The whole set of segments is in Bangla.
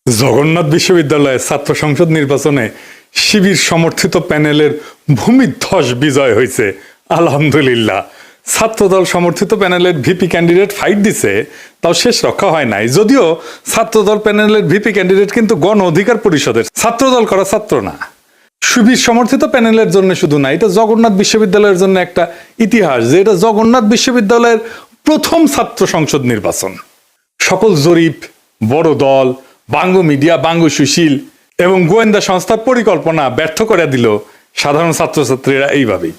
জগন্নাথ বিশ্ববিদ্যালয়ে ছাত্র সংসদ নির্বাচনে শিবির সমর্থিত প্যানেলের ভূমিধ্বস বিজয় হয়েছে। আলহামদুলিল্লাহ। ছাত্রদল সমর্থিত প্যানেলের ভিপি ক্যান্ডিডেট ফাইট দিছে, তাও শেষ রক্ষা হয় নাই। যদিও ছাত্রদল প্যানেলের ভিপি ক্যান্ডিডেট কিন্তু গণ অধিকার পরিষদের, ছাত্রদল করা ছাত্র না। শিবির সমর্থিত প্যানেলের জন্য শুধু না, এটা জগন্নাথ বিশ্ববিদ্যালয়ের জন্য একটা ইতিহাস যে এটা জগন্নাথ বিশ্ববিদ্যালয়ের প্রথম ছাত্র সংসদ নির্বাচন। সকল জরিপ, বড় দল, বাংগ মিডিয়া, বাংগ সুশীল এবং গোয়েন্দা সংস্থার পরিকল্পনা ব্যর্থ করে দিল সাধারণ ছাত্রছাত্রীরা এইভাবেই।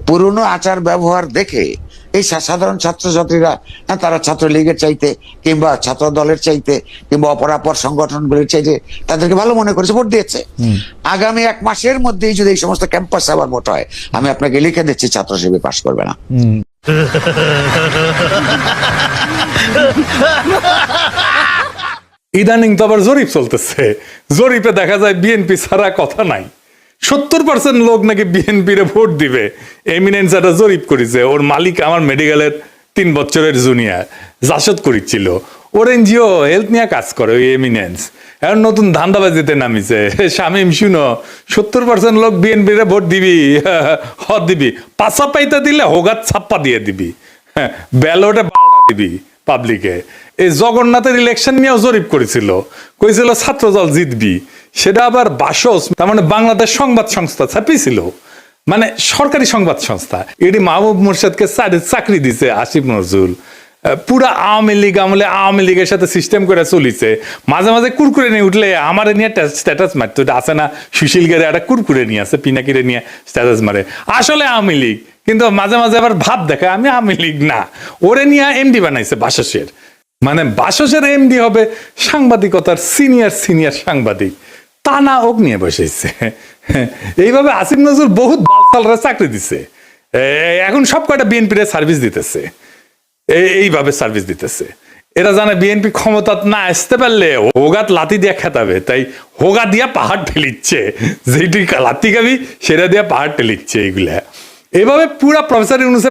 পুরনো আচার ব্যবহার দেখে এই সাধারণ ছাত্রছাত্রীরা তারা ছাত্রলীগের চাইতে কিংবা ছাত্র দলের চাইতে কিংবা অপরাপর সংগঠনগুলির চাইতে তাদেরকে ভালো মনে করেছে, ভোট দিয়েছে। আগামী 1 মাসের মধ্যেই যদি এই সমস্ত ক্যাম্পাস আবার ভোট হয়, আমি আপনাকে লিখে দিচ্ছি ছাত্র শিবির পাশ করবে না। ইদানিং তো আবার জরিপ চলতেছে। জরিপে দেখা যায় বিএনপি ছাড়া কথা নাই। 70% লোক নাকি বিএনপির ভোট দিবে। এমিনেন্স একটা জরিপ করেছে, ওর মালিক আমার মেডিকেলের 3 বছরের জুনিয়র জাসদ করেছিল। ওর এনজিও হেলথ নিয়ে কাজ করে ওই এমিনেন্স। এখন নতুন ধান্দাবাজিতে নামিছে। শামিম শুনো, 70% লোক বিএনপির ভোট দিবি, হদ দিবি, পাশা পাইতে দিলে হোগাত ছাপ্পা দিয়ে দিবি, ব্যালটে দিবি পাবলিকে। এই জগন্নাথের ইলেকশন নিয়েও জরিপ করেছিল, কইছিল ছাত্রদল জিতবি। সেটা আবার বাসস, তার মানে বাংলাদেশ সংবাদ সংস্থা ছাপিয়েছিল, মানে সরকারি সংবাদ সংস্থা। এটি মাহবুব মোর্শেদকে চাকরি দিছে আসিফ নজরুল। পুরা আওয়ামী লীগ আমলে আওয়ামী লীগের সাথে সিস্টেম করে চলিছে। মাঝে মাঝে কুরকুরে নিয়ে উঠলে আমার নিয়ে স্ট্যাটাস মারতো। এটা আছে না, সুশীল গেরে একটা কুরকুরে নিয়ে আছে, পিনাকিরে নিয়ে স্ট্যাটাস মারে, আসলে আওয়ামী লীগ, কিন্তু মাঝে মাঝে আবার ভাব দেখায় আমি আওয়ামী লীগ না। ওরে নিয়ে এমডি বানাইছে বাসসের। মানে বাসসের এমডি হবে সাংবাদিকতার সিনিয়র সাংবাদিক, তা না ওক নিয়ে বসেছে। এইভাবে আসিফ নজরুল বহুত বালসালরা চাকরি দিছে। এখন সব কয়টা বিএনপির সার্ভিস দিতেছে, এইভাবে সার্ভিস দিতেছে। এরা জানে বিএনপি ক্ষমতা না আসতে পারলে হোগাত লাথি দিয়ে খেতাবে, তাই হোগা দিয়া পাহাড় ঠেলিচ্ছে। যেটি লাথি খাবি সেটা দিয়া পাহাড় ঠেলিচ্ছে। এইগুলা এইভাবে পুরা প্রফেসর ইউনূসের